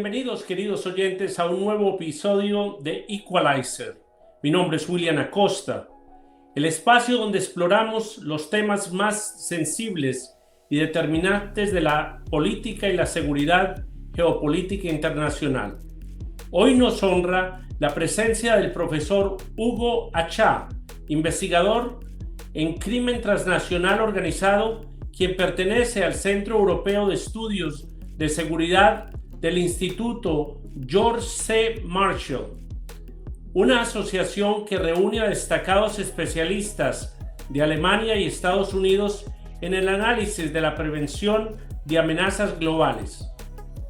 Bienvenidos, queridos oyentes, a un nuevo episodio de Equalizer. Mi nombre es William Acosta, el espacio donde exploramos los temas más sensibles y determinantes de la política y la seguridad geopolítica internacional. Hoy nos honra la presencia del profesor Hugo Achá, investigador en crimen transnacional organizado, quien pertenece al Centro Europeo de Estudios de Seguridad del Instituto George C. Marshall, una asociación que reúne a destacados especialistas de Alemania y Estados Unidos en el análisis de la prevención de amenazas globales.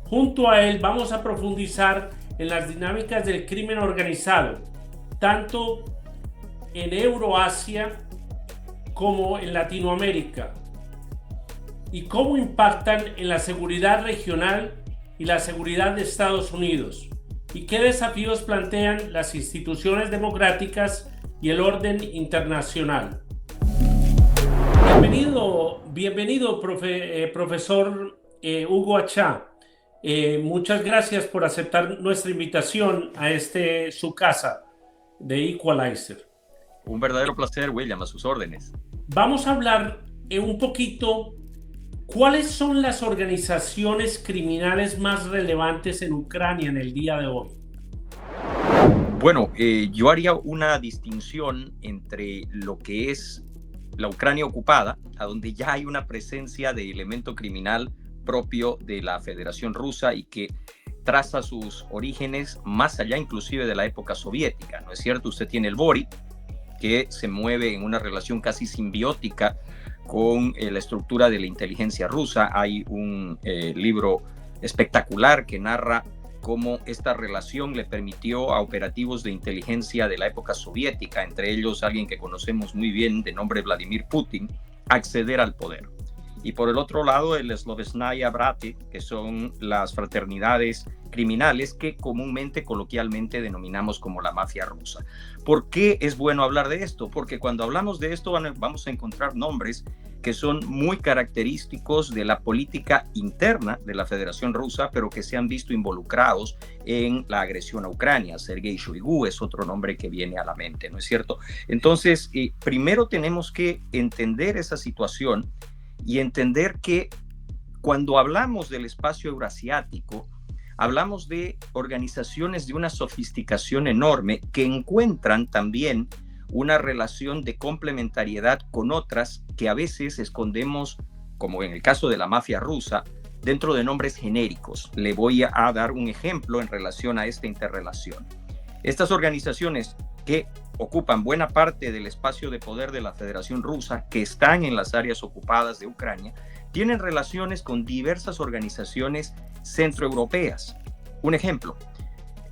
Junto a él vamos a profundizar en las dinámicas del crimen organizado, tanto en Euroasia como en Latinoamérica, y cómo impactan en la seguridad regional y la seguridad de Estados Unidos, y qué desafíos plantean las instituciones democráticas y el orden internacional. Bienvenido, profesor Hugo Achá. Muchas gracias por aceptar nuestra invitación a su casa de Equalizer. Un verdadero placer, William, a sus órdenes. Vamos a hablar un poquito. ¿Cuáles son las organizaciones criminales más relevantes en Ucrania en el día de hoy? Bueno, yo haría una distinción entre lo que es la Ucrania ocupada, a donde ya hay una presencia de elemento criminal propio de la Federación Rusa y que traza sus orígenes más allá inclusive de la época soviética, ¿no es cierto? Usted tiene el BORI, que se mueve en una relación casi simbiótica con la estructura de la inteligencia rusa. Hay un libro espectacular que narra cómo esta relación le permitió a operativos de inteligencia de la época soviética, entre ellos alguien que conocemos muy bien de nombre Vladimir Putin, acceder al poder. Y por el otro lado, el Slovesnaya Brati, que son las fraternidades criminales que comúnmente, coloquialmente, denominamos como la mafia rusa. ¿Por qué es bueno hablar de esto? Porque cuando hablamos de esto vamos a encontrar nombres que son muy característicos de la política interna de la Federación Rusa, pero que se han visto involucrados en la agresión a Ucrania. Sergei Shoigu es otro nombre que viene a la mente, ¿no es cierto? Entonces, primero tenemos que entender esa situación y entender que cuando hablamos del espacio eurasiático, hablamos de organizaciones de una sofisticación enorme que encuentran también una relación de complementariedad con otras que a veces escondemos, como en el caso de la mafia rusa, dentro de nombres genéricos. Le voy a dar un ejemplo en relación a esta interrelación. Estas organizaciones que ocupan buena parte del espacio de poder de la Federación Rusa, que están en las áreas ocupadas de Ucrania, tienen relaciones con diversas organizaciones centroeuropeas. Un ejemplo,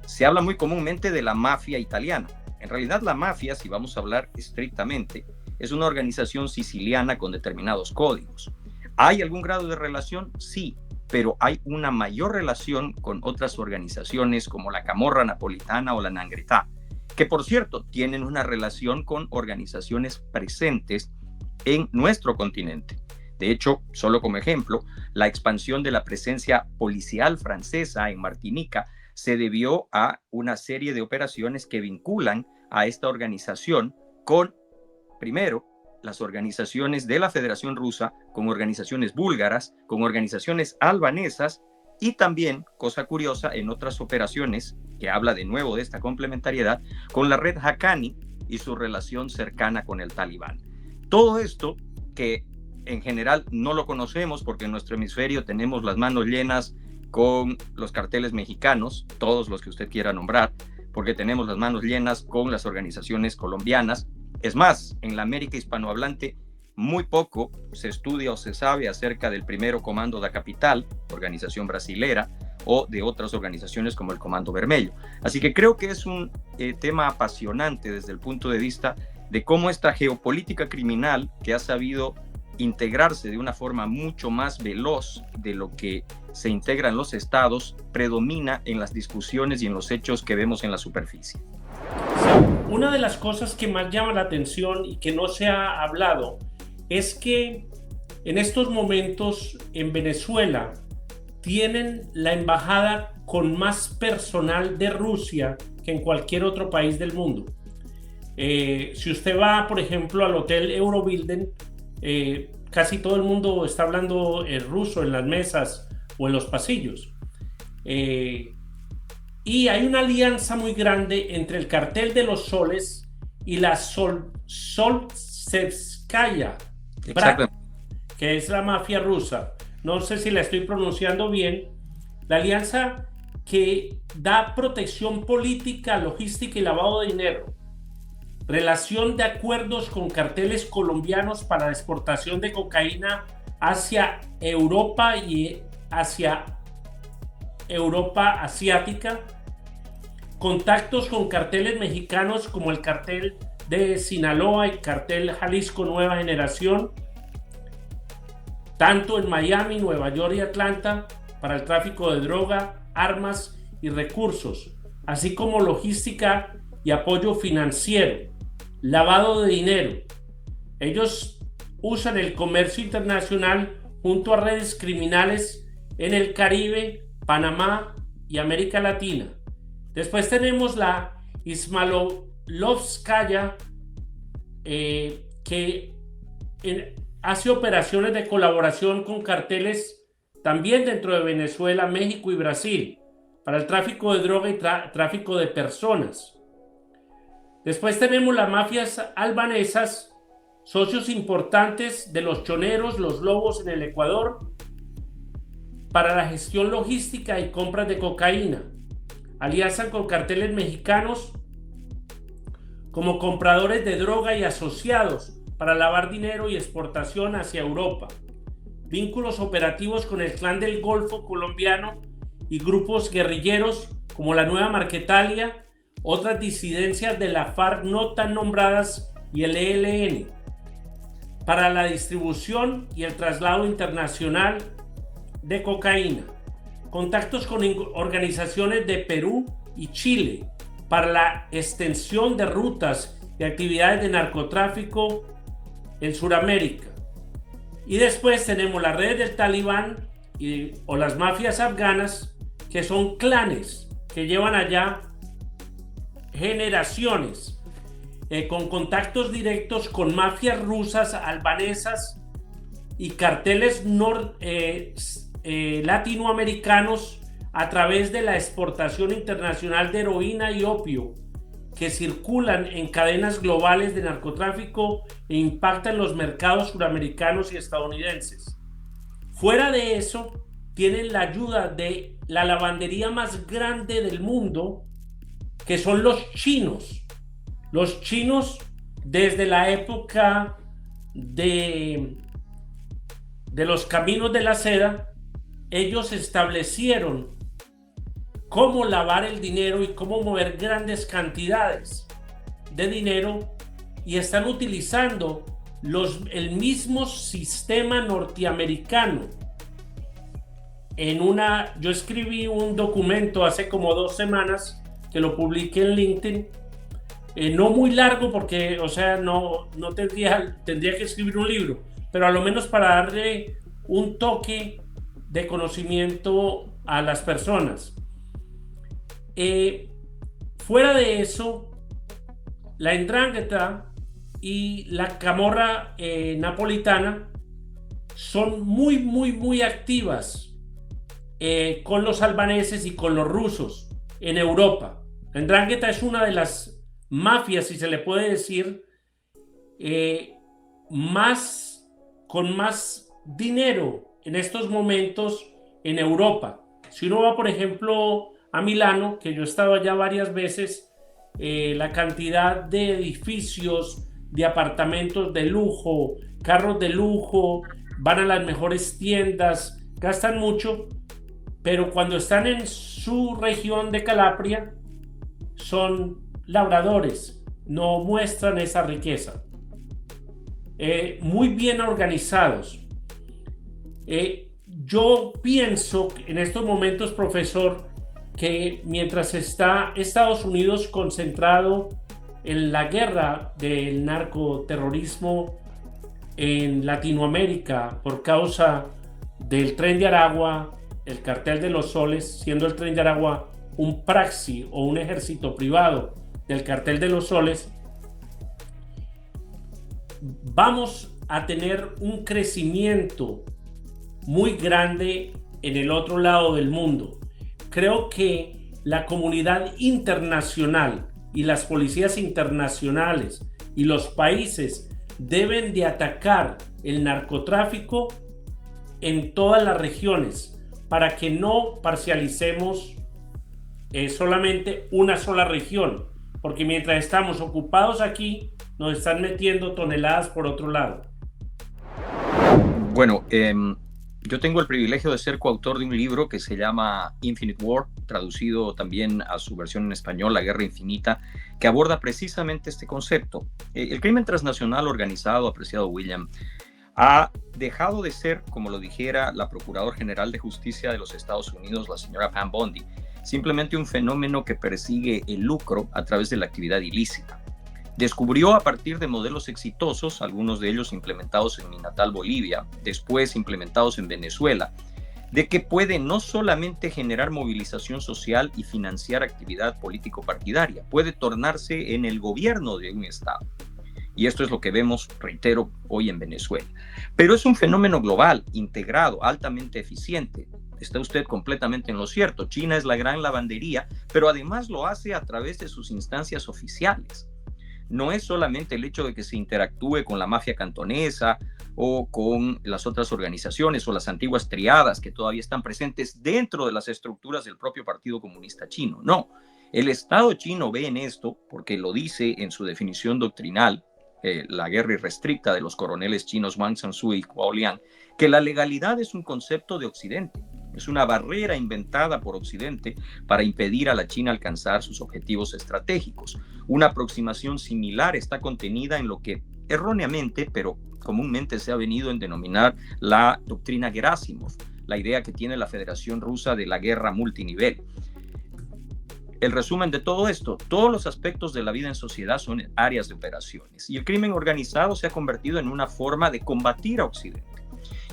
se habla muy comúnmente de la mafia italiana. En realidad la mafia, si vamos a hablar estrictamente, es una organización siciliana con determinados códigos. ¿Hay algún grado de relación? Sí, pero hay una mayor relación con otras organizaciones como la Camorra Napolitana o la 'Ndrangheta, que por cierto tienen una relación con organizaciones presentes en nuestro continente. De hecho, solo como ejemplo, la expansión de la presencia policial francesa en Martinica se debió a una serie de operaciones que vinculan a esta organización con, primero, las organizaciones de la Federación Rusa, con organizaciones búlgaras, con organizaciones albanesas y también, cosa curiosa, en otras operaciones que habla de nuevo de esta complementariedad, con la red Haqqani y su relación cercana con el Talibán. Todo esto que en general no lo conocemos porque en nuestro hemisferio tenemos las manos llenas con los carteles mexicanos, todos los que usted quiera nombrar, porque tenemos las manos llenas con las organizaciones colombianas. Es más, en la América hispanohablante muy poco se estudia o se sabe acerca del Primero Comando da Capital, organización brasilera, o de otras organizaciones como el Comando Vermelho. Así que creo que es un tema apasionante desde el punto de vista de cómo esta geopolítica criminal, que ha sabido integrarse de una forma mucho más veloz de lo que se integra en los estados, predomina en las discusiones y en los hechos que vemos en la superficie. Una de las cosas que más llama la atención y que no se ha hablado es que en estos momentos en Venezuela tienen la embajada con más personal de Rusia que en cualquier otro país del mundo. Si usted va, por ejemplo, al Hotel Eurobilden, casi todo el mundo está hablando ruso en las mesas o en los pasillos. Y hay una alianza muy grande entre el Cartel de los Soles y la Solzhenitsyn, que es la mafia rusa. No sé si la estoy pronunciando bien. La alianza que da protección política, logística y lavado de dinero. Relación de acuerdos con carteles colombianos para la exportación de cocaína hacia Europa y hacia Europa asiática. Contactos con carteles mexicanos como el cartel de Sinaloa y cartel Jalisco Nueva Generación, tanto en Miami, Nueva York y Atlanta, para el tráfico de droga, armas y recursos, así como logística y apoyo financiero, lavado de dinero. Ellos usan el comercio internacional junto a redes criminales en el Caribe, Panamá y América Latina. Después tenemos la Ismailovskaya, que hace operaciones de colaboración con carteles también dentro de Venezuela, México y Brasil para el tráfico de droga y tráfico de personas. Después tenemos las mafias albanesas, socios importantes de los choneros, los lobos en el Ecuador, para la gestión logística y compras de cocaína. Alianzan con carteles mexicanos como compradores de droga y asociados para lavar dinero y exportación hacia Europa. Vínculos operativos con el Clan del Golfo colombiano y grupos guerrilleros como la Nueva Marquetalia, otras disidencias de la FARC no tan nombradas y el ELN, para la distribución y el traslado internacional de cocaína. Contactos con organizaciones de Perú y Chile para la extensión de rutas y actividades de narcotráfico en Sudamérica. Y después tenemos las redes del Talibán o las mafias afganas, que son clanes que llevan allá generaciones, con contactos directos con mafias rusas, albanesas y carteles latinoamericanos a través de la exportación internacional de heroína y opio, que circulan en cadenas globales de narcotráfico e impactan los mercados suramericanos y estadounidenses. Fuera de eso, tienen la ayuda de la lavandería más grande del mundo, que son los chinos. Los chinos, desde la época de los caminos de la seda, ellos establecieron cómo lavar el dinero y cómo mover grandes cantidades de dinero, y están utilizando el mismo sistema norteamericano. Yo escribí un documento hace como 2 semanas que lo publiqué en LinkedIn, no muy largo porque, no tendría que escribir un libro, pero a lo menos para darle un toque de conocimiento a las personas. Fuera de eso, la 'Ndrangheta y la camorra napolitana son muy activas con los albaneses y con los rusos en Europa. La 'Ndrangheta es una de las mafias, si se le puede decir, con más dinero en estos momentos en Europa. Si uno va, por ejemplo, a Milano, que yo he estado allá varias veces, la cantidad de edificios, de apartamentos de lujo, carros de lujo, van a las mejores tiendas, gastan mucho, pero cuando están en su región de Calabria son labradores, no muestran esa riqueza. Muy bien organizados. Yo pienso en estos momentos, profesor, que mientras está Estados Unidos concentrado en la guerra del narcoterrorismo en Latinoamérica por causa del Tren de Aragua el cartel de los soles, siendo el Tren de Aragua un praxi o un ejército privado del cartel de los soles, vamos a tener un crecimiento muy grande en el otro lado del mundo. Creo que la comunidad internacional y las policías internacionales y los países deben de atacar el narcotráfico en todas las regiones para que no parcialicemos solamente una sola región, porque mientras estamos ocupados aquí, nos están metiendo toneladas por otro lado. Bueno, yo tengo el privilegio de ser coautor de un libro que se llama Infinite War, traducido también a su versión en español, La Guerra Infinita, que aborda precisamente este concepto. El crimen transnacional organizado, apreciado William, ha dejado de ser, como lo dijera la Procuradora General de Justicia de los Estados Unidos, la señora Pam Bondi, simplemente un fenómeno que persigue el lucro a través de la actividad ilícita. Descubrió a partir de modelos exitosos, algunos de ellos implementados en mi natal Bolivia, después implementados en Venezuela, de que puede no solamente generar movilización social y financiar actividad político-partidaria, puede tornarse en el gobierno de un Estado. Y esto es lo que vemos, reitero, hoy en Venezuela. Pero es un fenómeno global, integrado, altamente eficiente. Está usted completamente en lo cierto. China es la gran lavandería, pero además lo hace a través de sus instancias oficiales. No es solamente el hecho de que se interactúe con la mafia cantonesa o con las otras organizaciones o las antiguas triadas que todavía están presentes dentro de las estructuras del propio Partido Comunista Chino. No, el Estado chino ve en esto, porque lo dice en su definición doctrinal, la guerra irrestricta de los coroneles chinos Wang Sansu y Huo Liang, que la legalidad es un concepto de Occidente. Es una barrera inventada por Occidente para impedir a la China alcanzar sus objetivos estratégicos. Una aproximación similar está contenida en lo que erróneamente, pero comúnmente se ha venido en denominar la doctrina Gerasimov, la idea que tiene la Federación Rusa de la guerra multinivel. El resumen de todo esto, todos los aspectos de la vida en sociedad son áreas de operaciones y el crimen organizado se ha convertido en una forma de combatir a Occidente.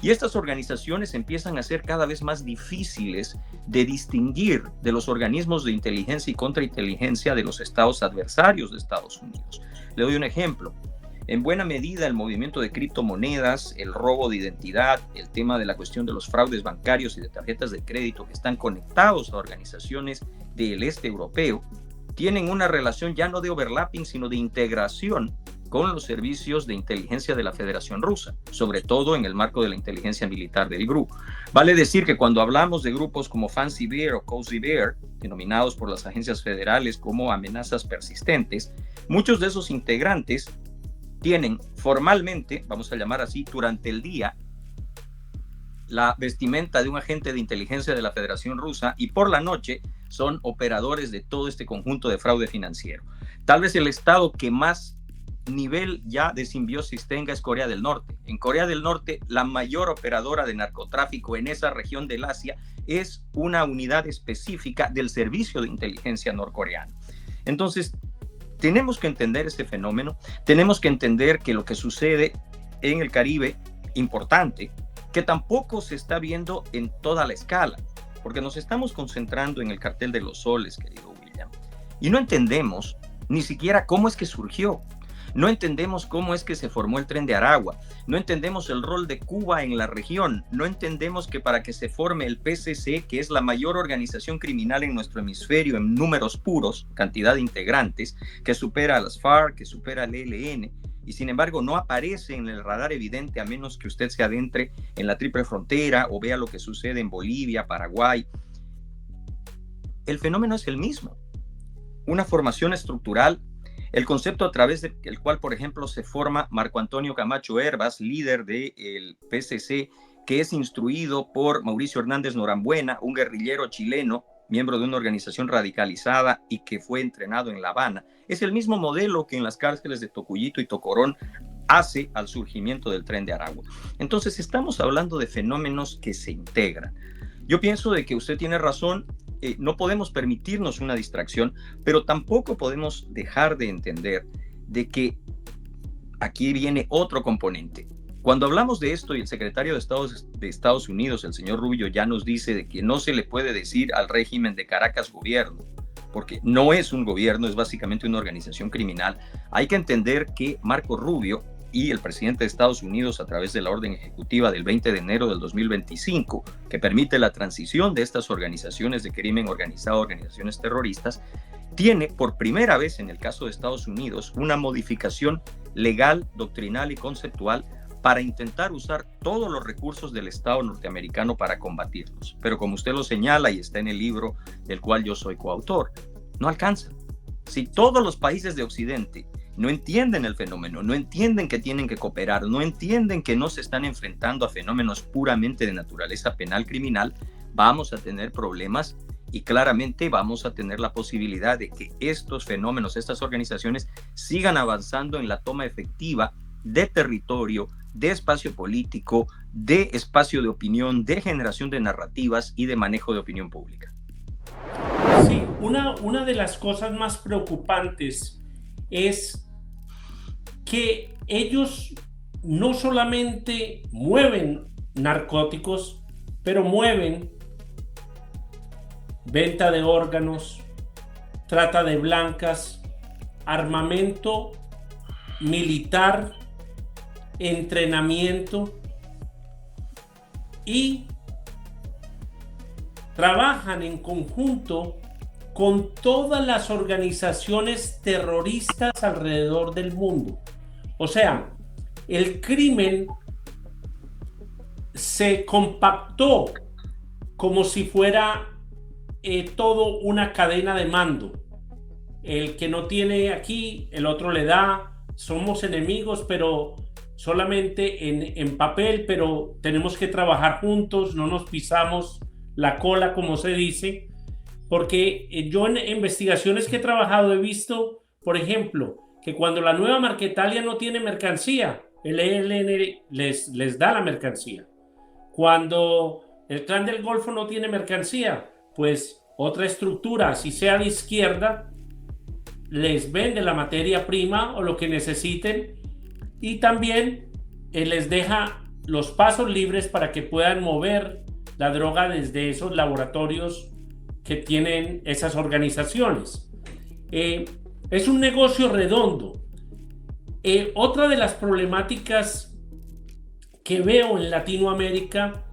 Y estas organizaciones empiezan a ser cada vez más difíciles de distinguir de los organismos de inteligencia y contrainteligencia de los estados adversarios de Estados Unidos. Le doy un ejemplo. En buena medida, el movimiento de criptomonedas, el robo de identidad, el tema de la cuestión de los fraudes bancarios y de tarjetas de crédito que están conectados a organizaciones del este europeo, tienen una relación ya no de overlapping, sino de integración con los servicios de inteligencia de la Federación Rusa, sobre todo en el marco de la inteligencia militar del GRU. Vale decir que cuando hablamos de grupos como Fancy Bear o Cozy Bear, denominados por las agencias federales como amenazas persistentes, muchos de esos integrantes tienen formalmente, vamos a llamar así, durante el día, la vestimenta de un agente de inteligencia de la Federación Rusa y por la noche son operadores de todo este conjunto de fraude financiero. Tal vez el estado que más nivel ya de simbiosis tenga es Corea del Norte. En Corea del Norte, la mayor operadora de narcotráfico en esa región del Asia es una unidad específica del servicio de inteligencia norcoreano. Entonces, tenemos que entender este fenómeno, tenemos que entender que lo que sucede en el Caribe, importante, que tampoco se está viendo en toda la escala, porque nos estamos concentrando en el cartel de los soles, querido William, y no entendemos ni siquiera cómo es que surgió. No entendemos cómo es que se formó el Tren de Aragua, no entendemos el rol de Cuba en la región, no entendemos que para que se forme el PCC, que es la mayor organización criminal en nuestro hemisferio en números puros, cantidad de integrantes, que supera a las FARC, que supera al ELN, y sin embargo no aparece en el radar evidente a menos que usted se adentre en la triple frontera o vea lo que sucede en Bolivia, Paraguay. El fenómeno es el mismo, una formación estructural. El concepto a través del cual, por ejemplo, se forma Marco Antonio Camacho Herbas, líder del PCC, que es instruido por Mauricio Hernández Norambuena, un guerrillero chileno, miembro de una organización radicalizada y que fue entrenado en La Habana. Es el mismo modelo que en las cárceles de Tocuyito y Tocorón hace al surgimiento del Tren de Aragua. Entonces, estamos hablando de fenómenos que se integran. Yo pienso de que usted tiene razón. No podemos permitirnos una distracción, pero tampoco podemos dejar de entender de que aquí viene otro componente. Cuando hablamos de esto y el secretario de Estados Unidos, el señor Rubio, ya nos dice de que no se le puede decir al régimen de Caracas gobierno, porque no es un gobierno, es básicamente una organización criminal. Hay que entender que Marco Rubio y el presidente de Estados Unidos, a través de la orden ejecutiva del 20 de enero del 2025, que permite la transición de estas organizaciones de crimen organizado a organizaciones terroristas, tiene por primera vez en el caso de Estados Unidos una modificación legal, doctrinal y conceptual para intentar usar todos los recursos del Estado norteamericano para combatirlos. Pero como usted lo señala y está en el libro del cual yo soy coautor, no alcanza. Si todos los países de Occidente no entienden el fenómeno, no entienden que tienen que cooperar, no entienden que no se están enfrentando a fenómenos puramente de naturaleza penal criminal, vamos a tener problemas y claramente vamos a tener la posibilidad de que estos fenómenos, estas organizaciones sigan avanzando en la toma efectiva de territorio, de espacio político, de espacio de opinión, de generación de narrativas y de manejo de opinión pública. Sí, una de las cosas más preocupantes es que ellos no solamente mueven narcóticos, pero mueven venta de órganos, trata de blancas, armamento militar, entrenamiento, y trabajan en conjunto con todas las organizaciones terroristas alrededor del mundo. O sea, el crimen se compactó como si fuera todo una cadena de mando. El que no tiene aquí, el otro le da. Somos enemigos, pero solamente en papel, pero tenemos que trabajar juntos, no nos pisamos la cola, como se dice, porque yo en investigaciones que he trabajado he visto, por ejemplo, que cuando la nueva Marquetalia no tiene mercancía, el ELN les da la mercancía. Cuando el Clan del Golfo no tiene mercancía, pues otra estructura, así sea de izquierda, les vende la materia prima o lo que necesiten, y también les deja los pasos libres para que puedan mover la droga desde esos laboratorios que tienen esas organizaciones. Es un negocio redondo. Otra de las problemáticas que veo en Latinoamérica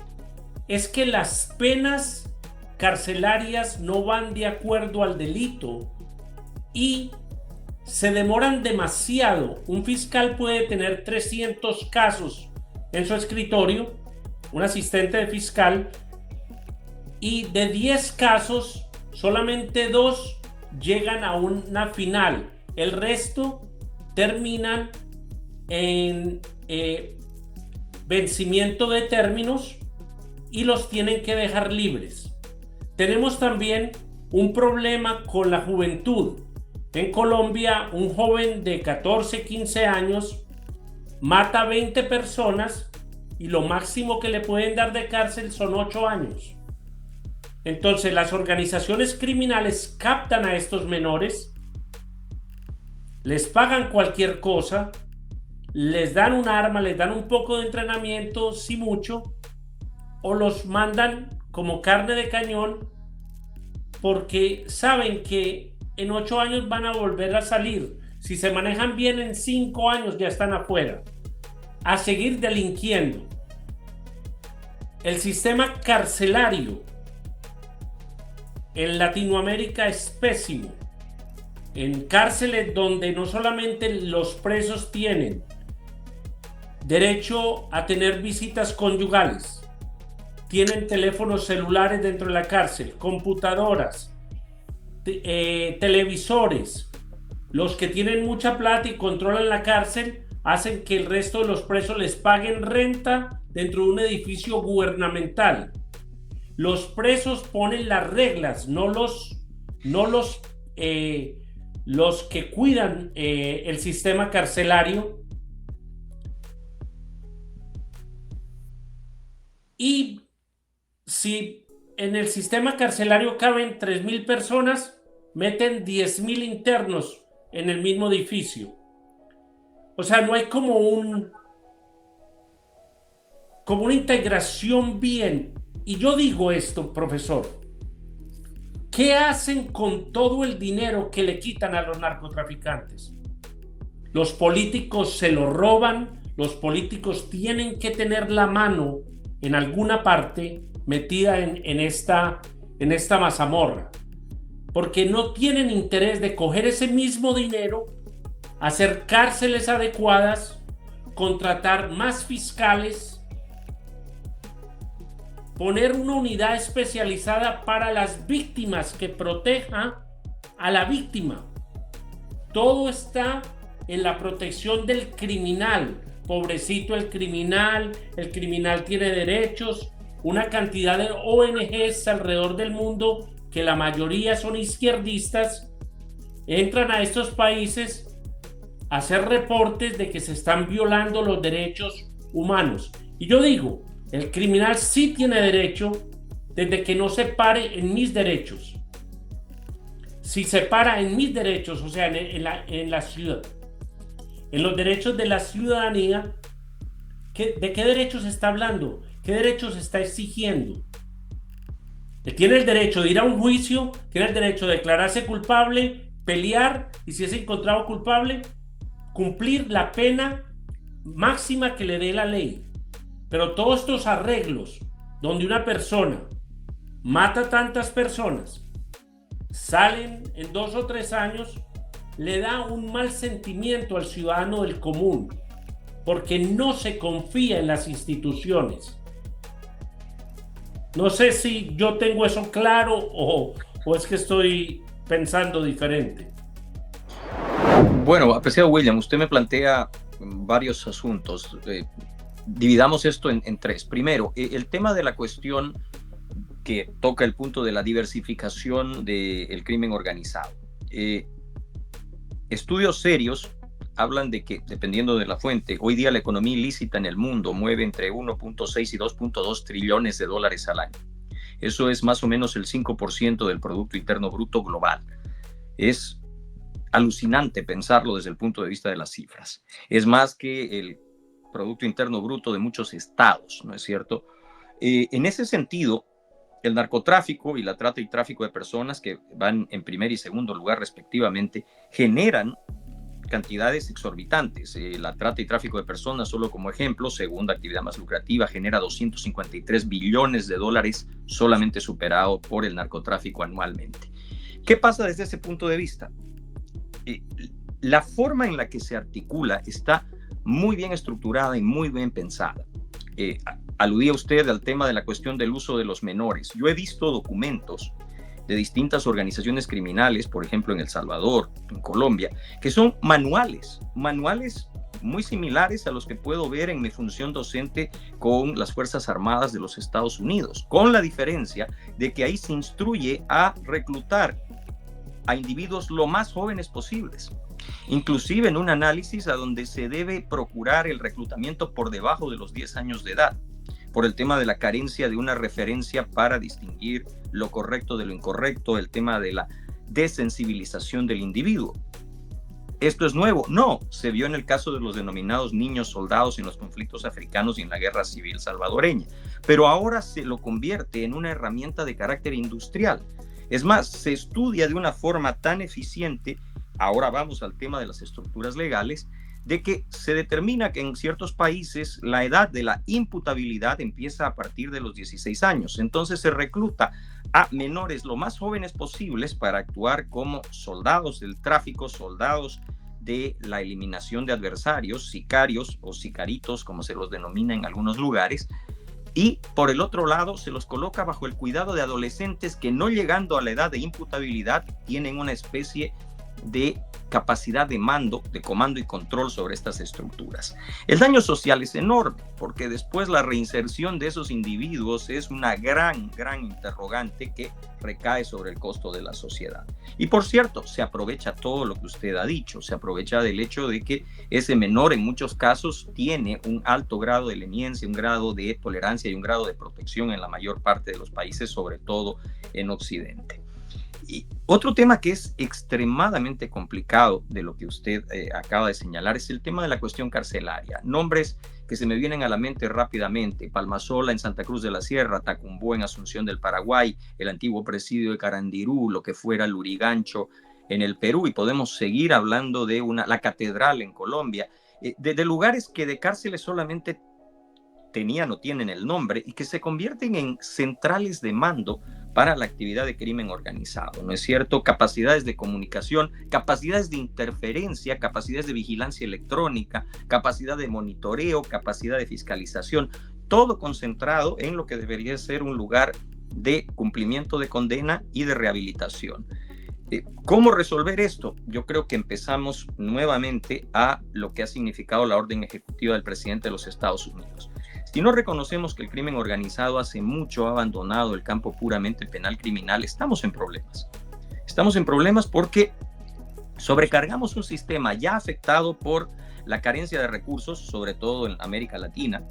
es que las penas carcelarias no van de acuerdo al delito y se demoran demasiado. Un fiscal puede tener 300 casos en su escritorio, un asistente de fiscal, y de 10 casos solamente 2 llegan a una final. El resto terminan en vencimiento de términos y los tienen que dejar libres. Tenemos también un problema con la juventud. En Colombia, un joven de 14, 15 años mata a 20 personas y lo máximo que le pueden dar de cárcel son 8 años. Entonces, las organizaciones criminales captan a estos menores, les pagan cualquier cosa, les dan un arma, les dan un poco de entrenamiento, si mucho, o los mandan como carne de cañón porque saben que en 8 años van a volver a salir. Si se manejan bien, en 5 años ya están afuera, a seguir delinquiendo. El sistema carcelario en Latinoamérica es pésimo. En cárceles donde no solamente los presos tienen derecho a tener visitas conyugales, tienen teléfonos celulares dentro de la cárcel, computadoras, televisores. Los que tienen mucha plata y controlan la cárcel hacen que el resto de los presos les paguen renta dentro de un edificio gubernamental. Los presos ponen las reglas, no los que cuidan el sistema carcelario. Y si en el sistema carcelario caben 3,000 personas, meten 10,000 internos en el mismo edificio. O sea, no hay como como una integración bien. Y yo digo esto, profesor, ¿qué hacen con todo el dinero que le quitan a los narcotraficantes? Los políticos se lo roban, los políticos tienen que tener la mano en alguna parte metida en esta mazamorra, porque no tienen interés de coger ese mismo dinero, hacer cárceles adecuadas, contratar más fiscales, poner una unidad especializada para las víctimas que proteja a la víctima. Todo está en la protección del criminal. Pobrecito el criminal tiene derechos. Una cantidad de ONGs alrededor del mundo, que la mayoría son izquierdistas, entran a estos países a hacer reportes de que se están violando los derechos humanos. Y yo digo, el criminal sí tiene derecho desde que no se pare en mis derechos. Si se para en mis derechos, o sea, en la ciudad, en los derechos de la ciudadanía, ¿de qué derechos está hablando? ¿Qué derechos está exigiendo? Tiene el derecho de ir a un juicio, tiene el derecho de declararse culpable, pelear y, si es encontrado culpable, cumplir la pena máxima que le dé la ley. Pero todos estos arreglos donde una persona mata tantas personas, salen en 2 o 3 años, le da un mal sentimiento al ciudadano del común, porque no se confía en las instituciones. No sé si yo tengo eso claro o es que estoy pensando diferente. Bueno, apreciado William, usted me plantea varios asuntos. Dividamos esto en 3. Primero, el tema de la cuestión que toca el punto de la diversificación del crimen organizado. Estudios serios hablan de que, dependiendo de la fuente, hoy día la economía ilícita en el mundo mueve entre 1.6 y 2.2 trillones de dólares al año. Eso es más o menos el 5% del Producto Interno Bruto global. Es alucinante pensarlo desde el punto de vista de las cifras. Es más que el Producto Interno Bruto de muchos estados, ¿no es cierto? En ese sentido, el narcotráfico y la trata y tráfico de personas, que van en primer y segundo lugar respectivamente, generan cantidades exorbitantes. La trata y tráfico de personas, solo como ejemplo, segunda actividad más lucrativa, genera 253 billones de dólares, solamente superado por el narcotráfico anualmente. ¿Qué pasa desde ese punto de vista? La forma en la que se articula está muy bien estructurada y muy bien pensada. Aludía usted al tema de la cuestión del uso de los menores. Yo he visto documentos de distintas organizaciones criminales, por ejemplo en El Salvador, en Colombia, que son manuales muy similares a los que puedo ver en mi función docente con las Fuerzas Armadas de los Estados Unidos, con la diferencia de que ahí se instruye a reclutar a individuos lo más jóvenes posibles, inclusive en un análisis a donde se debe procurar el reclutamiento por debajo de los 10 años de edad, por el tema de la carencia de una referencia para distinguir lo correcto de lo incorrecto, el tema de la desensibilización del individuo. ¿Esto es nuevo? No, se vio en el caso de los denominados niños soldados en los conflictos africanos y en la guerra civil salvadoreña, pero ahora se lo convierte en una herramienta de carácter industrial. Es más, se estudia de una forma tan eficiente, ahora vamos al tema de las estructuras legales, de que se determina que en ciertos países la edad de la imputabilidad empieza a partir de los 16 años. Entonces se recluta a menores lo más jóvenes posibles para actuar como soldados del tráfico, soldados de la eliminación de adversarios, sicarios o sicaritos, como se los denomina en algunos lugares. Y por el otro lado se los coloca bajo el cuidado de adolescentes que, no llegando a la edad de imputabilidad, tienen una especie de capacidad de mando, de comando y control sobre estas estructuras. El daño social es enorme, porque después la reinserción de esos individuos es una gran interrogante que recae sobre el costo de la sociedad. Y por cierto, se aprovecha todo lo que usted ha dicho, se aprovecha del hecho de que ese menor en muchos casos tiene un alto grado de leniencia, un grado de tolerancia y un grado de protección en la mayor parte de los países, sobre todo en Occidente. Y otro tema que es extremadamente complicado de lo que usted acaba de señalar es el tema de la cuestión carcelaria. Nombres que se me vienen a la mente rápidamente: Palmasola en Santa Cruz de la Sierra, Tacumbó en Asunción del Paraguay, el antiguo presidio de Carandirú, lo que fuera Lurigancho en el Perú, y podemos seguir hablando de la catedral en Colombia, de lugares que de cárceles solamente tenían o tienen el nombre y que se convierten en centrales de mando para la actividad de crimen organizado, ¿no es cierto? Capacidades de comunicación, capacidades de interferencia, capacidades de vigilancia electrónica, capacidad de monitoreo, capacidad de fiscalización, todo concentrado en lo que debería ser un lugar de cumplimiento de condena y de rehabilitación. ¿Cómo resolver esto? Yo creo que empezamos nuevamente a lo que ha significado la orden ejecutiva del presidente de los Estados Unidos. Si no reconocemos que el crimen organizado hace mucho ha abandonado el campo puramente penal criminal, estamos en problemas. Estamos en problemas porque sobrecargamos un sistema ya afectado por la carencia de recursos, sobre todo en América Latina.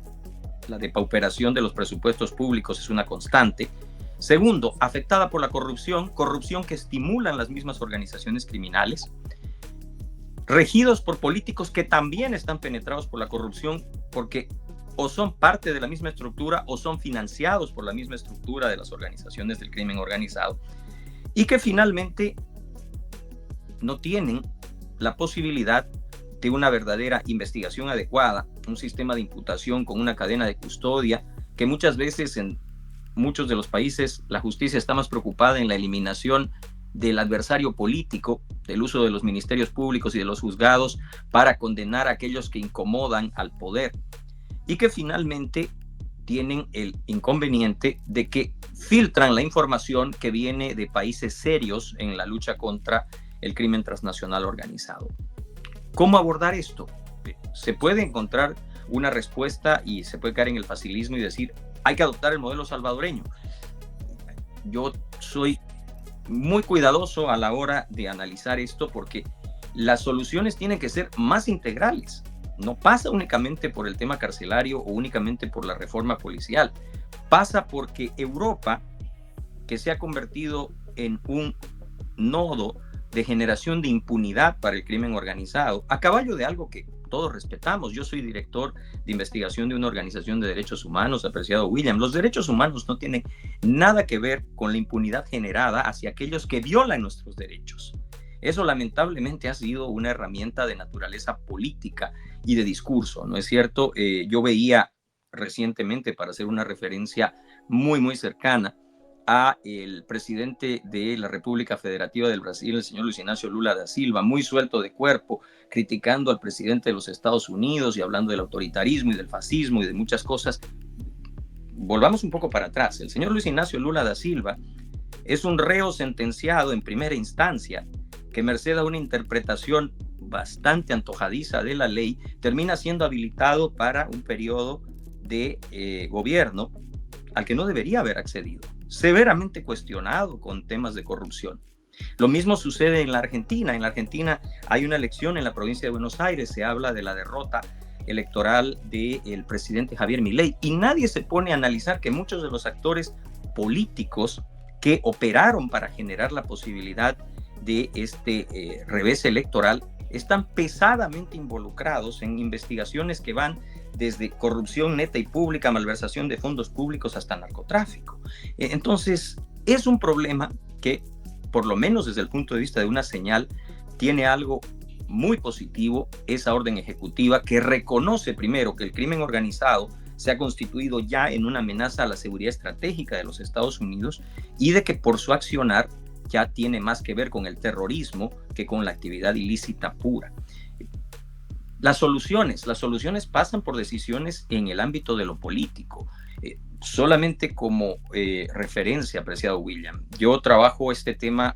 La depauperación de los presupuestos públicos es una constante. Segundo, afectada por la corrupción que estimulan las mismas organizaciones criminales, regidos por políticos que también están penetrados por la corrupción porque o son parte de la misma estructura o son financiados por la misma estructura de las organizaciones del crimen organizado, y que finalmente no tienen la posibilidad de una verdadera investigación adecuada, un sistema de imputación con una cadena de custodia que muchas veces en muchos de los países la justicia está más preocupada en la eliminación del adversario político, del uso de los ministerios públicos y de los juzgados para condenar a aquellos que incomodan al poder, y que finalmente tienen el inconveniente de que filtran la información que viene de países serios en la lucha contra el crimen transnacional organizado. ¿Cómo abordar esto? Se puede encontrar una respuesta y se puede caer en el facilismo y decir: hay que adoptar el modelo salvadoreño. Yo soy muy cuidadoso a la hora de analizar esto porque las soluciones tienen que ser más integrales. No pasa únicamente por el tema carcelario o únicamente por la reforma policial. Pasa porque Europa, que se ha convertido en un nodo de generación de impunidad para el crimen organizado, a caballo de algo que todos respetamos. Yo soy director de investigación de una organización de derechos humanos, apreciado William. Los derechos humanos no tienen nada que ver con la impunidad generada hacia aquellos que violan nuestros derechos. Eso lamentablemente ha sido una herramienta de naturaleza política y de discurso, ¿no es cierto? Yo veía recientemente, para hacer una referencia muy cercana, a el presidente de la República Federativa del Brasil, el señor Luis Inácio Lula da Silva, muy suelto de cuerpo, criticando al presidente de los Estados Unidos y hablando del autoritarismo y del fascismo y de muchas cosas. Volvamos un poco para atrás. El señor Luis Inácio Lula da Silva es un reo sentenciado en primera instancia que, merced a una interpretación bastante antojadiza de la ley, termina siendo habilitado para un periodo de gobierno al que no debería haber accedido, severamente cuestionado con temas de corrupción. Lo mismo sucede en la Argentina. En la Argentina hay una elección en la provincia de Buenos Aires, se habla de la derrota electoral del presidente Javier Milei y nadie se pone a analizar que muchos de los actores políticos que operaron para generar la posibilidad de este revés electoral están pesadamente involucrados en investigaciones que van desde corrupción neta y pública, malversación de fondos públicos, hasta narcotráfico. Entonces, es un problema que, por lo menos desde el punto de vista de una señal, tiene algo muy positivo, esa orden ejecutiva que reconoce primero que el crimen organizado se ha constituido ya en una amenaza a la seguridad estratégica de los Estados Unidos y de que por su accionar ya tiene más que ver con el terrorismo que con la actividad ilícita pura. Las soluciones pasan por decisiones en el ámbito de lo político. Solamente como referencia, apreciado William, yo trabajo este tema,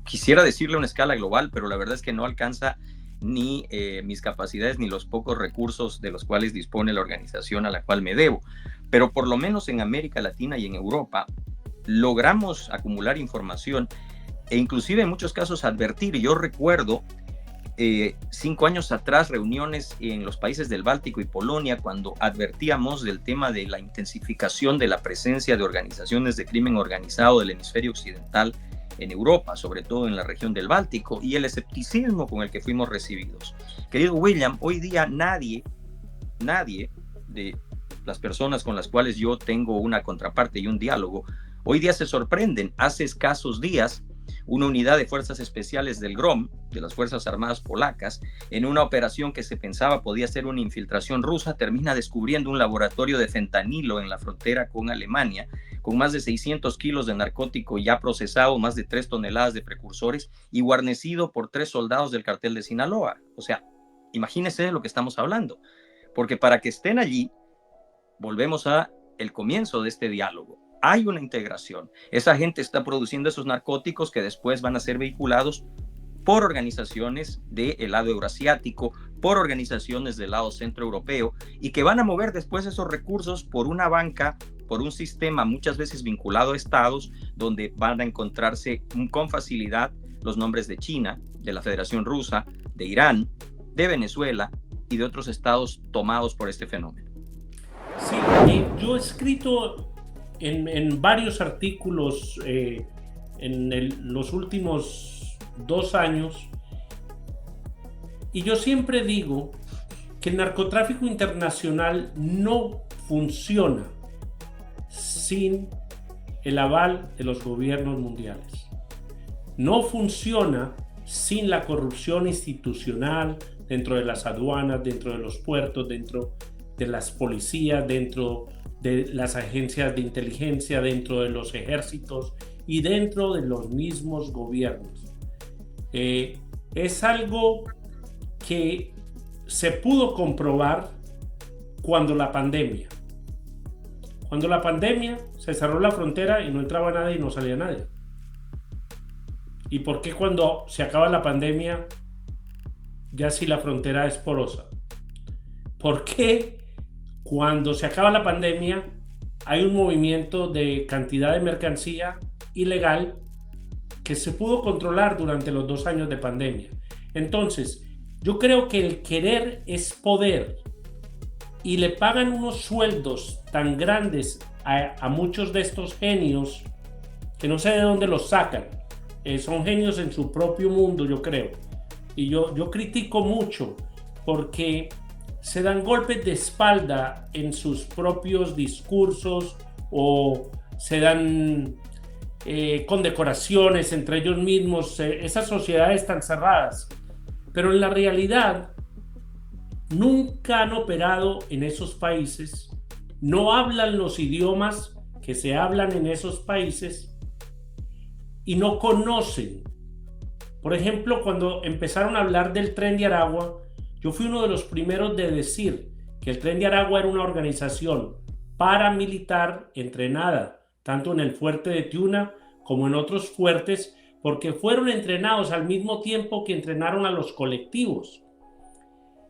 quisiera decirle a una escala global, pero la verdad es que no alcanza ni mis capacidades ni los pocos recursos de los cuales dispone la organización a la cual me debo. Pero por lo menos en América Latina y en Europa logramos acumular información e inclusive en muchos casos advertir. Yo recuerdo 5 años atrás reuniones en los países del Báltico y Polonia cuando advertíamos del tema de la intensificación de la presencia de organizaciones de crimen organizado del hemisferio occidental en Europa, sobre todo en la región del Báltico, y el escepticismo con el que fuimos recibidos. Querido William, hoy día nadie de las personas con las cuales yo tengo una contraparte y un diálogo, hoy día se sorprenden. Hace escasos días, una unidad de fuerzas especiales del GROM, de las Fuerzas Armadas Polacas, en una operación que se pensaba podía ser una infiltración rusa, termina descubriendo un laboratorio de fentanilo en la frontera con Alemania, con más de 600 kilos de narcótico ya procesado, más de 3 toneladas de precursores y guarnecido por 3 soldados del cartel de Sinaloa. O sea, imagínense de lo que estamos hablando, porque para que estén allí, volvemos a el comienzo de este diálogo. Hay una integración. Esa gente está produciendo esos narcóticos que después van a ser vehiculados por organizaciones del lado euroasiático, por organizaciones del lado centroeuropeo, y que van a mover después esos recursos por una banca, por un sistema muchas veces vinculado a estados, donde van a encontrarse con facilidad los nombres de China, de la Federación Rusa, de Irán, de Venezuela y de otros estados tomados por este fenómeno. Sí, yo he escrito en varios artículos los últimos 2 años, y yo siempre digo que el narcotráfico internacional no funciona sin el aval de los gobiernos mundiales. No funciona sin la corrupción institucional dentro de las aduanas, dentro de los puertos, dentro de las policías, dentro de las agencias de inteligencia, dentro de los ejércitos y dentro de los mismos gobiernos. Es algo que se pudo comprobar cuando la pandemia se cerró la frontera y no entraba nadie y no salía nadie. ¿Y por qué cuando se acaba la pandemia ya sí la frontera es porosa? ¿Por qué cuando se acaba la pandemia hay un movimiento de cantidad de mercancía ilegal que se pudo controlar durante los 2 años de pandemia? Entonces, yo creo que el querer es poder, y le pagan unos sueldos tan grandes a muchos de estos genios que no sé de dónde los sacan. Son genios en su propio mundo, yo creo. Y yo critico mucho porque se dan golpes de espalda en sus propios discursos, o se dan condecoraciones entre ellos mismos, esas sociedades tan cerradas. Pero en la realidad nunca han operado en esos países, no hablan los idiomas que se hablan en esos países y no conocen. Por ejemplo, cuando empezaron a hablar del Tren de Aragua, yo fui uno de los primeros de decir que el Tren de Aragua era una organización paramilitar entrenada, tanto en el fuerte de Tiuna como en otros fuertes, porque fueron entrenados al mismo tiempo que entrenaron a los colectivos.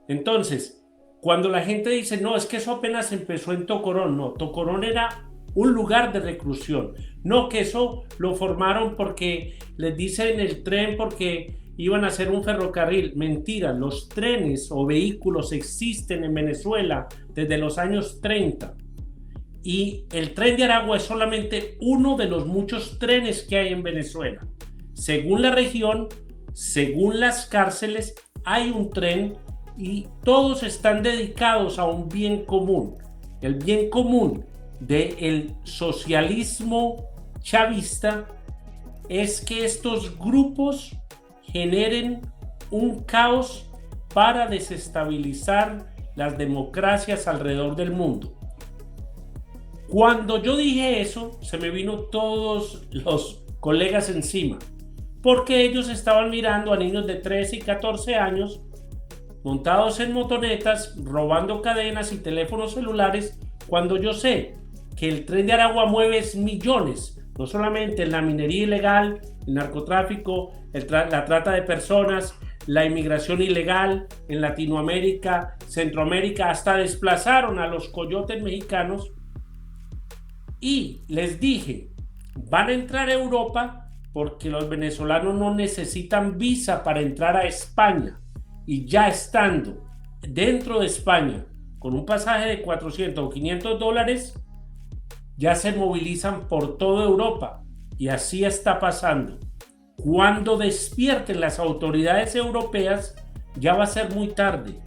Entonces, cuando la gente dice, no, es que eso apenas empezó en Tocorón, no, Tocorón era un lugar de reclusión, no que eso lo formaron porque les dicen el tren porque iban a hacer un ferrocarril. Mentira, los trenes o vehículos existen en Venezuela desde los años 30, y el Tren de Aragua es solamente uno de los muchos trenes que hay en Venezuela. Según la región, según las cárceles, hay un tren y todos están dedicados a un bien común. El bien común del socialismo chavista es que estos grupos generen un caos para desestabilizar las democracias alrededor del mundo. Cuando yo dije eso, se me vino todos los colegas encima, porque ellos estaban mirando a niños de 13 y 14 años montados en motonetas, robando cadenas y teléfonos celulares, cuando yo sé que el Tren de Aragua mueve millones, no solamente en la minería ilegal, el narcotráfico, la trata de personas, la inmigración ilegal en Latinoamérica, Centroamérica, hasta desplazaron a los coyotes mexicanos. Y les dije, van a entrar a Europa porque los venezolanos no necesitan visa para entrar a España, y ya estando dentro de España con un pasaje de 400 o 500 dólares, ya se movilizan por toda Europa, y así está pasando. cuando despierten las autoridades europeas, ya va a ser muy tarde,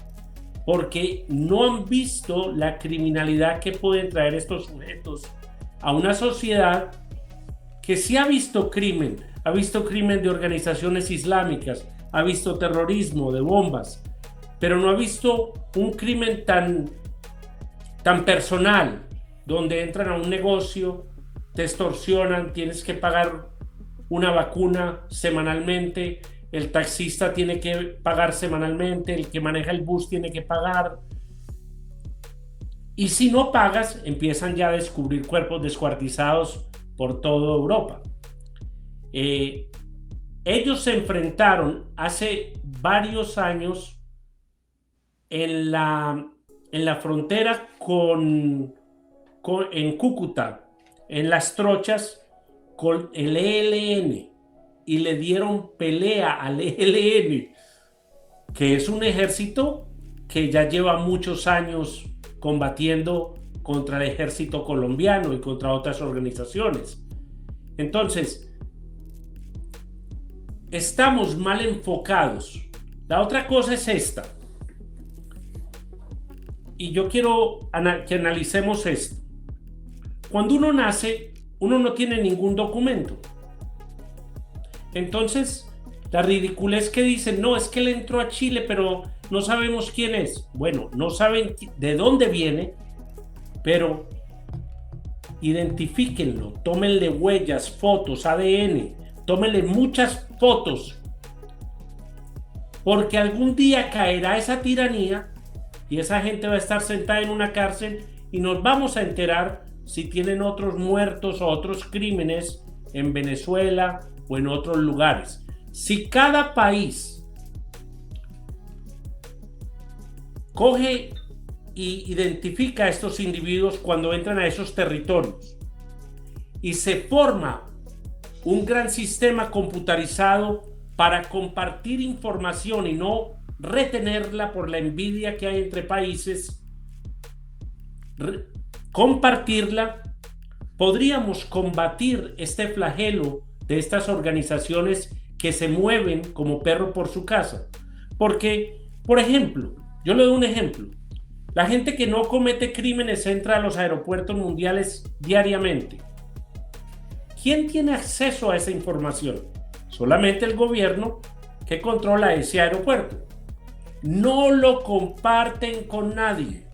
porque no han visto la criminalidad que pueden traer estos sujetos a una sociedad que sí ha visto crimen de organizaciones islámicas, ha visto terrorismo, de bombas, pero no ha visto un crimen tan personal, donde entran a un negocio, te extorsionan, tienes que pagar una vacuna semanalmente, el taxista tiene que pagar semanalmente, el que maneja el bus tiene que pagar. Y si no pagas, empiezan ya a descubrir cuerpos descuartizados por toda Europa. Ellos se enfrentaron hace varios años en la frontera en Cúcuta, en las trochas, con el ELN, y le dieron pelea al ELN, que es un ejército que ya lleva muchos años combatiendo contra el ejército colombiano y contra otras organizaciones. Entonces, estamos mal enfocados. La otra cosa es esta, y yo quiero que analicemos esto. Cuando uno nace, uno no tiene ningún documento. Entonces, la ridiculez que dicen, no, es que él entró a Chile, pero no sabemos quién es. Bueno, no saben de dónde viene, pero identifíquenlo, tómenle huellas, fotos, ADN, tómenle muchas fotos, porque algún día caerá esa tiranía y esa gente va a estar sentada en una cárcel y nos vamos a enterar si tienen otros muertos o otros crímenes en Venezuela o en otros lugares. Si cada país coge y identifica a estos individuos cuando entran a esos territorios y se forma un gran sistema computarizado para compartir información y no retenerla por la envidia que hay entre países, compartirla, podríamos combatir este flagelo de estas organizaciones que se mueven como perro por su casa. Porque, por ejemplo, yo le doy un ejemplo. La gente que no comete crímenes entra a los aeropuertos mundiales diariamente. ¿Quién tiene acceso a esa información? Solamente el gobierno que controla ese aeropuerto. No lo comparten con nadie.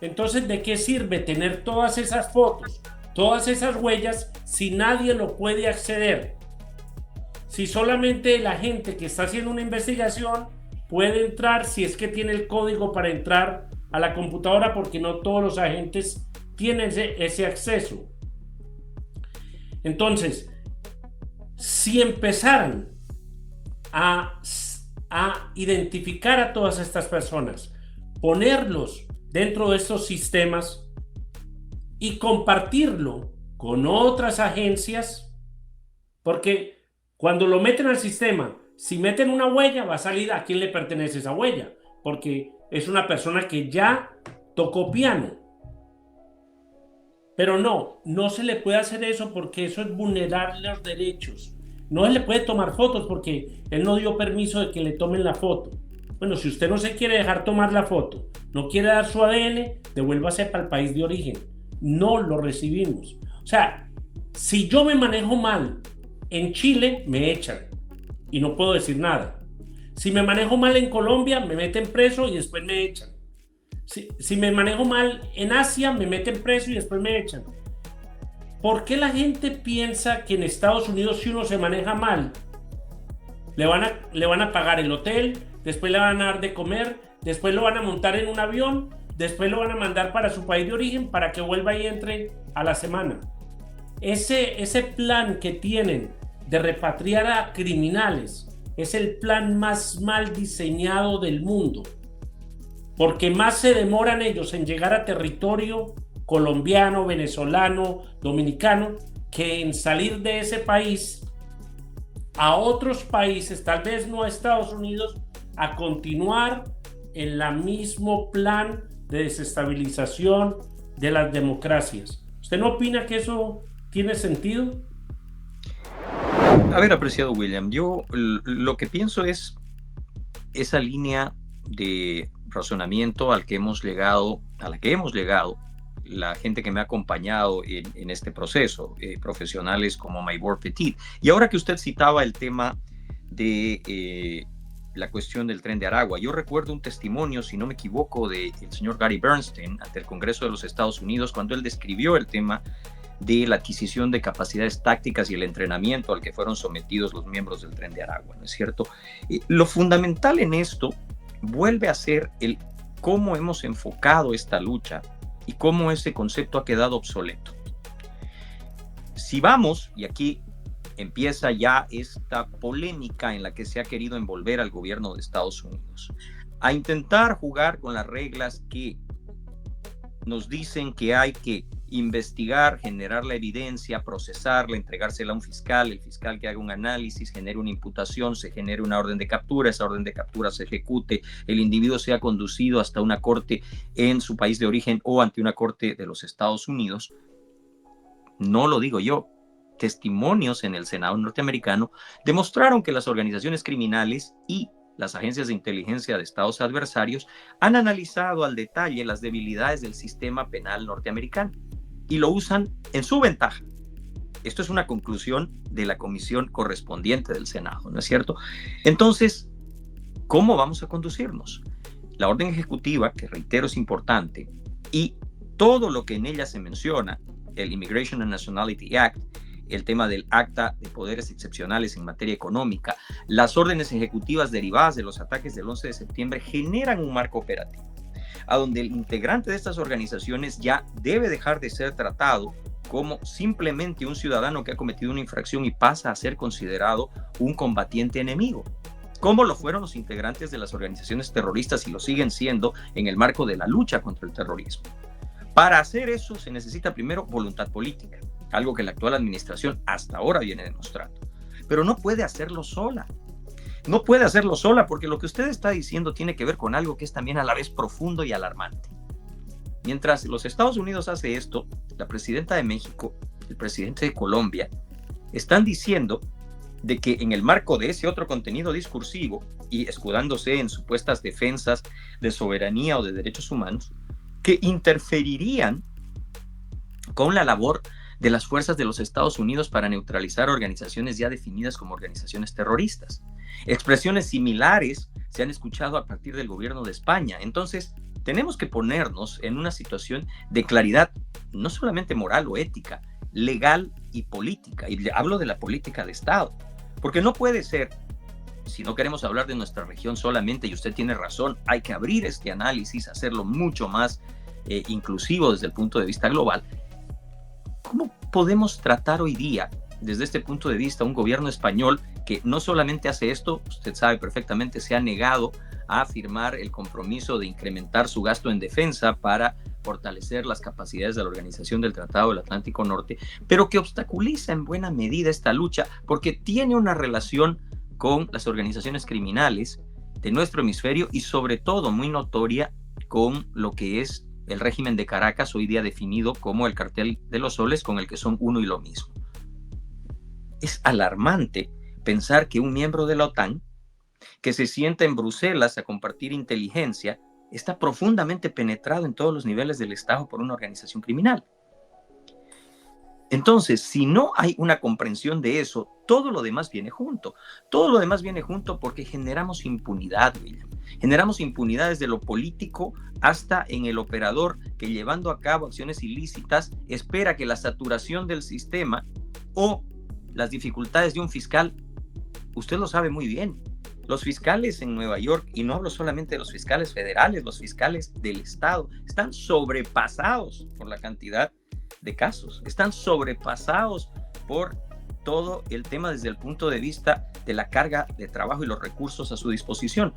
Entonces, ¿de qué sirve tener todas esas fotos, todas esas huellas, si nadie lo puede acceder? Si solamente la gente que está haciendo una investigación puede entrar, si es que tiene el código para entrar a la computadora, porque no todos los agentes tienen ese acceso. Entonces, si empezaran a identificar a todas estas personas, ponerlos dentro de estos sistemas y compartirlo con otras agencias, porque cuando lo meten al sistema, si meten una huella, va a salir a quién le pertenece esa huella, porque es una persona que ya tocó piano. Pero no se le puede hacer eso, porque eso es vulnerar los derechos. No se le puede tomar fotos porque él no dio permiso de que le tomen la foto. Bueno, si usted no se quiere dejar tomar la foto, no quiere dar su ADN, devuélvase para el país de origen. No lo recibimos. O sea, si yo me manejo mal en Chile, me echan y no puedo decir nada. Si me manejo mal en Colombia, me meten preso y después me echan. Si me manejo mal en Asia, me meten preso y después me echan. ¿Por qué la gente piensa que en Estados Unidos, si uno se maneja mal, le van a pagar el hotel, después le van a dar de comer, después lo van a montar en un avión, después lo van a mandar para su país de origen para que vuelva y entre a la semana? Ese plan que tienen de repatriar a criminales es el plan más mal diseñado del mundo, porque más se demoran ellos en llegar a territorio colombiano, venezolano, dominicano, que en salir de ese país a otros países, tal vez no a Estados Unidos, a continuar en el mismo plan de desestabilización de las democracias. ¿Usted no opina que eso tiene sentido? A ver, apreciado William, yo lo que pienso es esa línea de razonamiento al que hemos llegado, a la que hemos llegado, la gente que me ha acompañado en este proceso, profesionales como Maybor Petit. Y ahora que usted citaba el tema de la cuestión del tren de Aragua, yo recuerdo un testimonio, si no me equivoco, del señor Gary Bernstein ante el Congreso de los Estados Unidos, cuando él describió el tema de la adquisición de capacidades tácticas y el entrenamiento al que fueron sometidos los miembros del Tren de Aragua, ¿no es cierto? Lo fundamental en esto vuelve a ser el cómo hemos enfocado esta lucha y cómo ese concepto ha quedado obsoleto. Si vamos, y aquí empieza ya esta polémica en la que se ha querido envolver al gobierno de Estados Unidos, a intentar jugar con las reglas que nos dicen que hay que investigar, generar la evidencia, procesarla, entregársela a un fiscal, el fiscal que haga un análisis, genere una imputación, se genere una orden de captura, esa orden de captura se ejecute, el individuo sea conducido hasta una corte en su país de origen o ante una corte de los Estados Unidos. No lo digo yo. Testimonios en el Senado norteamericano demostraron que las organizaciones criminales y las agencias de inteligencia de estados adversarios han analizado al detalle las debilidades del sistema penal norteamericano y lo usan en su ventaja. Esto es una conclusión de la comisión correspondiente del Senado, ¿no es cierto? Entonces, ¿cómo vamos a conducirnos? La orden ejecutiva, que reitero es importante, y todo lo que en ella se menciona, el Immigration and Nationality Act, el tema del acta de poderes excepcionales en materia económica, las órdenes ejecutivas derivadas de los ataques del 11 de septiembre generan un marco operativo, a donde el integrante de estas organizaciones ya debe dejar de ser tratado como simplemente un ciudadano que ha cometido una infracción y pasa a ser considerado un combatiente enemigo, como lo fueron los integrantes de las organizaciones terroristas y lo siguen siendo en el marco de la lucha contra el terrorismo. Para hacer eso se necesita primero voluntad política, algo que la actual administración hasta ahora viene demostrando. Pero no puede hacerlo sola. No puede hacerlo sola porque lo que usted está diciendo tiene que ver con algo que es también a la vez profundo y alarmante. Mientras los Estados Unidos hace esto, la presidenta de México, el presidente de Colombia, están diciendo de que en el marco de ese otro contenido discursivo y escudándose en supuestas defensas de soberanía o de derechos humanos, que interferirían con la labor de las fuerzas de los Estados Unidos para neutralizar organizaciones ya definidas como organizaciones terroristas. Expresiones similares se han escuchado a partir del gobierno de España. Entonces, tenemos que ponernos en una situación de claridad, no solamente moral o ética, legal y política. Y hablo de la política de Estado, porque no puede ser, si no queremos hablar de nuestra región solamente, y usted tiene razón, hay que abrir este análisis, hacerlo mucho más inclusivo desde el punto de vista global. ¿Cómo podemos tratar hoy día, desde este punto de vista, un gobierno español que no solamente hace esto, usted sabe perfectamente, se ha negado a firmar el compromiso de incrementar su gasto en defensa para fortalecer las capacidades de la Organización del Tratado del Atlántico Norte, pero que obstaculiza en buena medida esta lucha porque tiene una relación con las organizaciones criminales de nuestro hemisferio y sobre todo muy notoria con lo que es el régimen de Caracas, hoy día definido como el Cartel de los Soles, con el que son uno y lo mismo. Es alarmante pensar que un miembro de la OTAN, que se sienta en Bruselas a compartir inteligencia, está profundamente penetrado en todos los niveles del Estado por una organización criminal. Entonces, si no hay una comprensión de eso, todo lo demás viene junto. Todo lo demás viene junto porque generamos impunidad, William. Generamos impunidad desde lo político hasta en el operador que, llevando a cabo acciones ilícitas, espera que la saturación del sistema o las dificultades de un fiscal, usted lo sabe muy bien. Los fiscales en Nueva York, y no hablo solamente de los fiscales federales, los fiscales del Estado, están sobrepasados por la cantidad de casos, están sobrepasados por todo el tema desde el punto de vista de la carga de trabajo y los recursos a su disposición.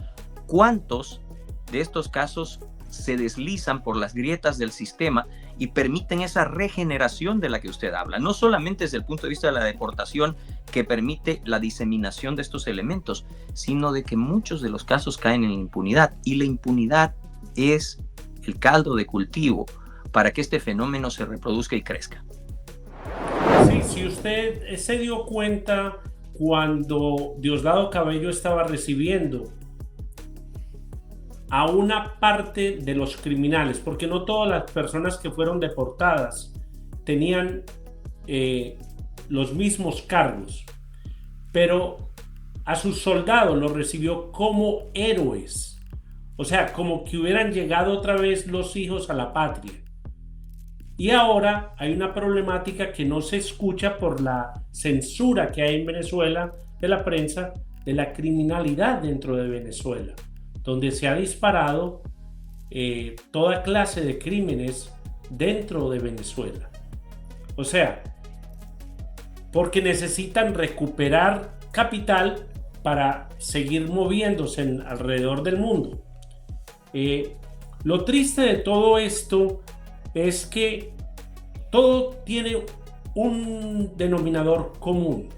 ¿Cuántos de estos casos se deslizan por las grietas del sistema y permiten esa regeneración de la que usted habla? No solamente desde el punto de vista de la deportación, que permite la diseminación de estos elementos, sino de que muchos de los casos caen en la impunidad, y la impunidad es el caldo de cultivo para que este fenómeno se reproduzca y crezca. Sí, si usted se dio cuenta cuando Diosdado Cabello estaba recibiendo a una parte de los criminales, porque no todas las personas que fueron deportadas tenían los mismos cargos, pero a sus soldados los recibió como héroes, o sea, como que hubieran llegado otra vez los hijos a la patria. Y ahora hay una problemática que no se escucha por la censura que hay en Venezuela de la prensa, de la criminalidad dentro de Venezuela, donde se ha disparado toda clase de crímenes dentro de Venezuela. O sea, porque necesitan recuperar capital para seguir moviéndose alrededor del mundo. Lo triste de todo esto es que todo tiene un denominador común,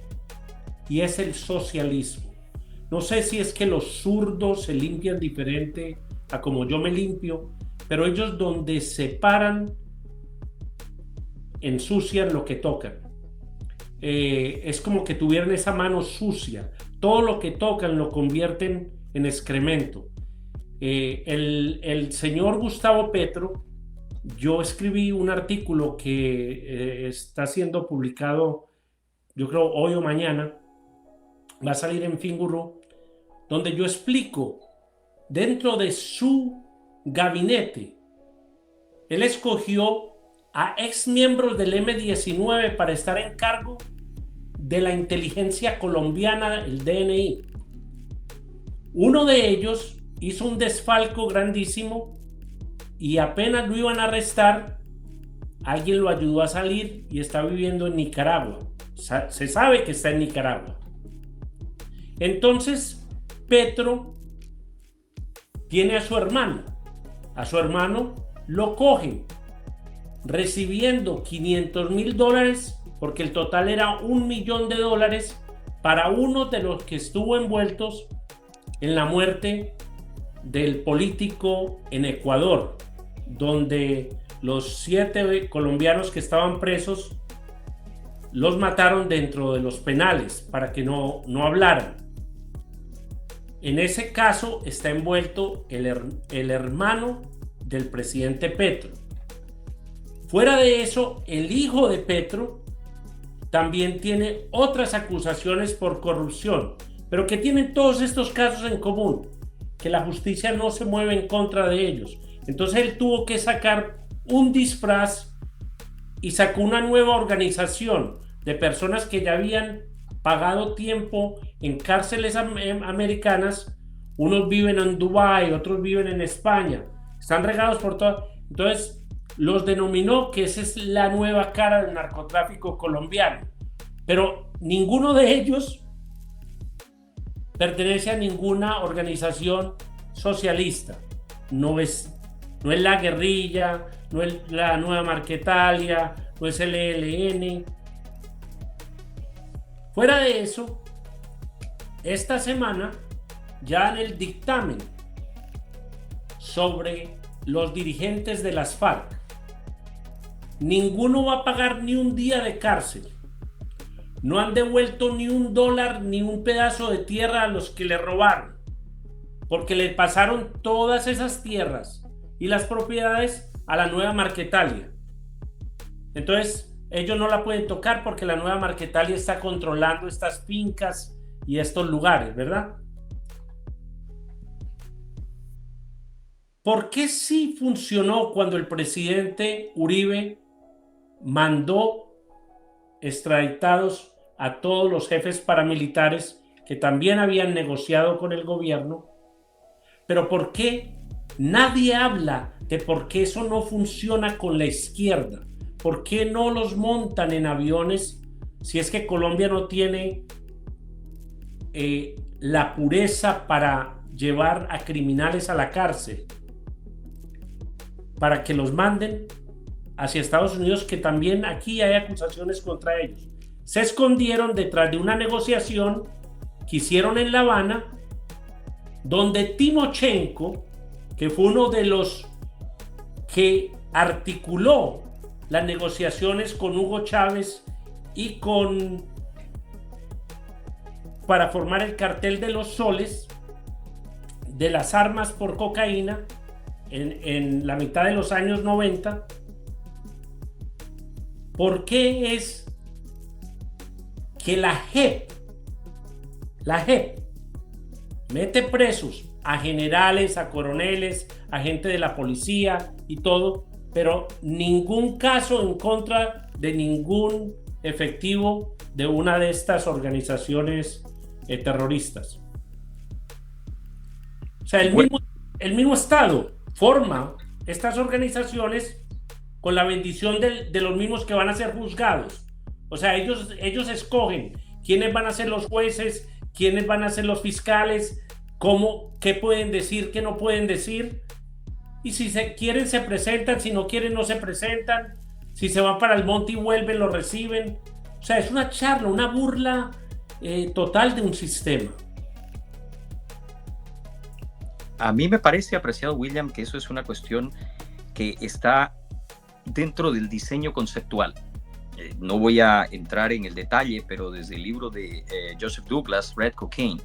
y es el socialismo. No sé si es que los zurdos se limpian diferente a como yo me limpio, pero ellos donde se paran ensucian lo que tocan. Es como que tuvieran esa mano sucia. Todo lo que tocan lo convierten en excremento. El señor Gustavo Petro, yo escribí un artículo que está siendo publicado, yo creo hoy o mañana, va a salir en Fingurru, donde yo explico dentro de su gabinete, él escogió a ex miembros del M-19 para estar en cargo de la inteligencia colombiana, el DNI. Uno de ellos hizo un desfalco grandísimo y apenas lo iban a arrestar, alguien lo ayudó a salir y está viviendo en Nicaragua. Se sabe que está en Nicaragua. Entonces, Petro tiene a su hermano. A su hermano lo cogen recibiendo $500,000, porque el total era $1 millón para uno de los que estuvo envueltos en la muerte del político en Ecuador, donde los 7 colombianos que estaban presos los mataron dentro de los penales para que no hablaran. En ese caso está envuelto el hermano del presidente Petro. Fuera de eso, el hijo de Petro también tiene otras acusaciones por corrupción, pero que tienen todos estos casos en común, que la justicia no se mueve en contra de ellos. Entonces él tuvo que sacar un disfraz y sacó una nueva organización de personas que ya habían pagado tiempo en cárceles americanas. Unos viven en Dubái, otros viven en España, están regados por todo. Entonces los denominó que esa es la nueva cara del narcotráfico colombiano, pero ninguno de ellos pertenece a ninguna organización socialista. No es la guerrilla, no es la Nueva Marquetalia, no es el ELN. Fuera de eso, esta semana, ya en el dictamen sobre los dirigentes de las FARC, ninguno va a pagar ni un día de cárcel. No han devuelto ni $1 ni un pedazo de tierra a los que le robaron, porque le pasaron todas esas tierras y las propiedades a la Nueva Marquetalia. Entonces ellos no la pueden tocar porque la Nueva Marquetalia está controlando estas fincas y estos lugares, ¿verdad? ¿Por qué sí funcionó cuando el presidente Uribe mandó extraditados a todos los jefes paramilitares que también habían negociado con el gobierno? Pero ¿por qué nadie habla de por qué eso no funciona con la izquierda? ¿Por qué no los montan en aviones si es que Colombia no tiene la pureza para llevar a criminales a la cárcel, para que los manden hacia Estados Unidos, que también aquí hay acusaciones contra ellos? Se escondieron detrás de una negociación que hicieron en La Habana, donde Timochenko, que fue uno de los que articuló las negociaciones con Hugo Chávez y con para formar el cartel de los soles, de las armas por cocaína, en la mitad de los años 90. ¿Por qué es que la JEP mete presos a generales, a coroneles, a gente de la policía y todo, pero ningún caso en contra de ningún efectivo de una de estas organizaciones terroristas? O sea, el mismo Estado forma estas organizaciones con la bendición de los mismos que van a ser juzgados. O sea, ellos escogen quiénes van a ser los jueces, quiénes van a ser los fiscales, qué pueden decir, qué no pueden decir. Y si quieren se presentan, si no quieren no se presentan. Si se van para el monte y vuelven, lo reciben. O sea, es una charla, una burla total de un sistema. A mí me parece, apreciado William, que eso es una cuestión que está dentro del diseño conceptual. No voy a entrar en el detalle, pero desde el libro de Joseph Douglas, Red Cocaine,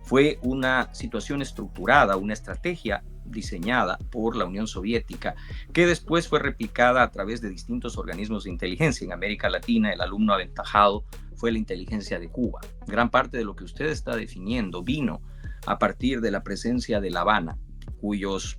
fue una situación estructurada, una estrategia diseñada por la Unión Soviética, que después fue replicada a través de distintos organismos de inteligencia. En América Latina, el alumno aventajado fue la inteligencia de Cuba. Gran parte de lo que usted está definiendo vino a partir de la presencia de La Habana, cuyos,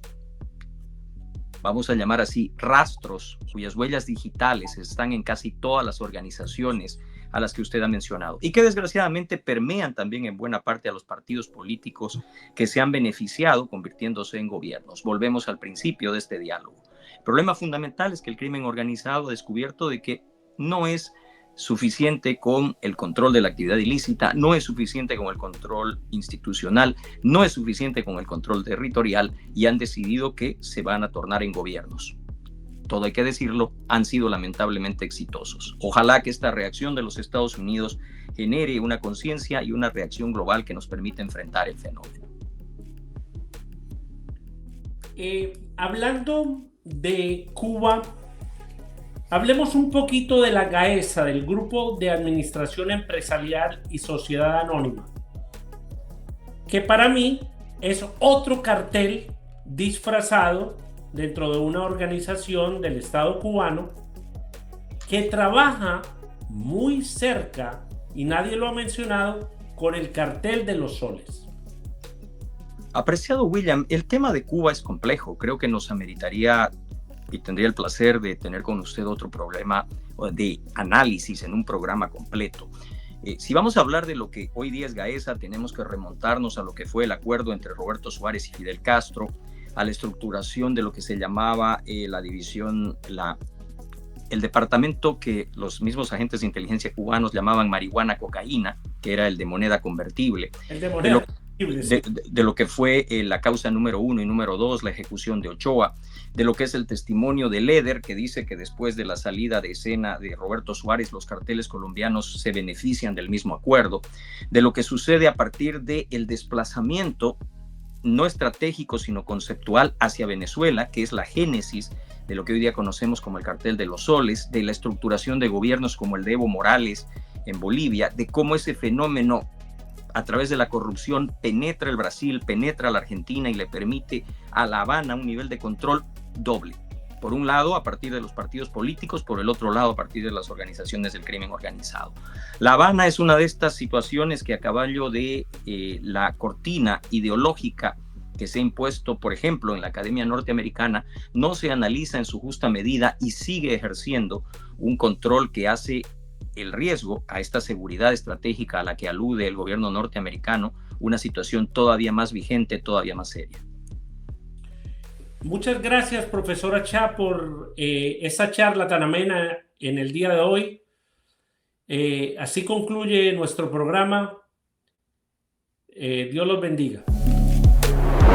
vamos a llamar así, rastros, cuyas huellas digitales están en casi todas las organizaciones a las que usted ha mencionado y que desgraciadamente permean también en buena parte a los partidos políticos que se han beneficiado convirtiéndose en gobiernos. Volvemos al principio de este diálogo. El problema fundamental es que el crimen organizado ha descubierto de que no es suficiente con el control de la actividad ilícita, no es suficiente con el control institucional, no es suficiente con el control territorial y han decidido que se van a tornar en gobiernos. Todo hay que decirlo, han sido lamentablemente exitosos. Ojalá que esta reacción de los Estados Unidos genere una conciencia y una reacción global que nos permita enfrentar el fenómeno. Hablando de Cuba, hablemos un poquito de la GAESA, del Grupo de Administración Empresarial y Sociedad Anónima, que para mí es otro cartel disfrazado dentro de una organización del Estado cubano que trabaja muy cerca, y nadie lo ha mencionado, con el cartel de los soles. Apreciado William, el tema de Cuba es complejo. Creo que nos ameritaría y tendría el placer de tener con usted otro problema de análisis en un programa completo. Si vamos a hablar de lo que hoy día es GAESA, tenemos que remontarnos a lo que fue el acuerdo entre Roberto Suárez y Fidel Castro, a la estructuración de lo que se llamaba la división, el departamento que los mismos agentes de inteligencia cubanos llamaban marihuana cocaína, que era el de moneda convertible. El de moneda de lo que fue la causa número 1 y número 2, la ejecución de Ochoa, de lo que es el testimonio de Leder, que dice que después de la salida de escena de Roberto Suárez, los carteles colombianos se benefician del mismo acuerdo, de lo que sucede a partir del desplazamiento no estratégico, sino conceptual hacia Venezuela, que es la génesis de lo que hoy día conocemos como el cartel de los soles, de la estructuración de gobiernos como el de Evo Morales en Bolivia, de cómo ese fenómeno a través de la corrupción penetra el Brasil, penetra la Argentina y le permite a La Habana un nivel de control doble. Por un lado, a partir de los partidos políticos, por el otro lado, a partir de las organizaciones del crimen organizado. La Habana es una de estas situaciones que a caballo de la cortina ideológica que se ha impuesto, por ejemplo, en la Academia Norteamericana, no se analiza en su justa medida y sigue ejerciendo un control que hace el riesgo a esta seguridad estratégica a la que alude el gobierno norteamericano, una situación todavía más vigente, todavía más seria. Muchas gracias, profesora Cha, por esa charla tan amena en el día de hoy. Así concluye nuestro programa. Dios los bendiga.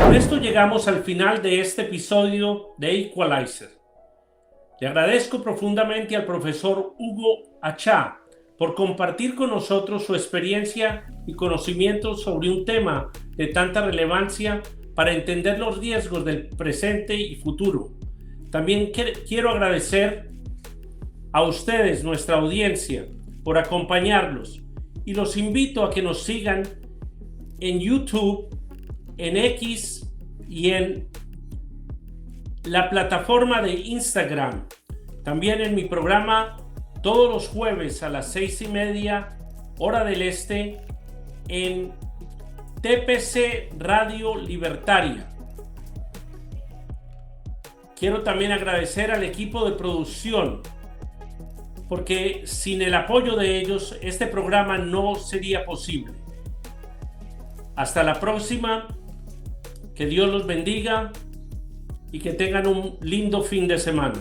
Con esto llegamos al final de este episodio de Equalizer. Le agradezco profundamente al profesor Hugo Achá por compartir con nosotros su experiencia y conocimiento sobre un tema de tanta relevancia para entender los riesgos del presente y futuro. También quiero agradecer a ustedes, nuestra audiencia, por acompañarnos y los invito a que nos sigan en YouTube, en X y en la plataforma de Instagram. También en mi programa todos los jueves a las 6:30 hora del este en TPC Radio Libertaria. Quiero también agradecer al equipo de producción, porque sin el apoyo de ellos este programa no sería posible. Hasta la próxima, que Dios los bendiga y que tengan un lindo fin de semana.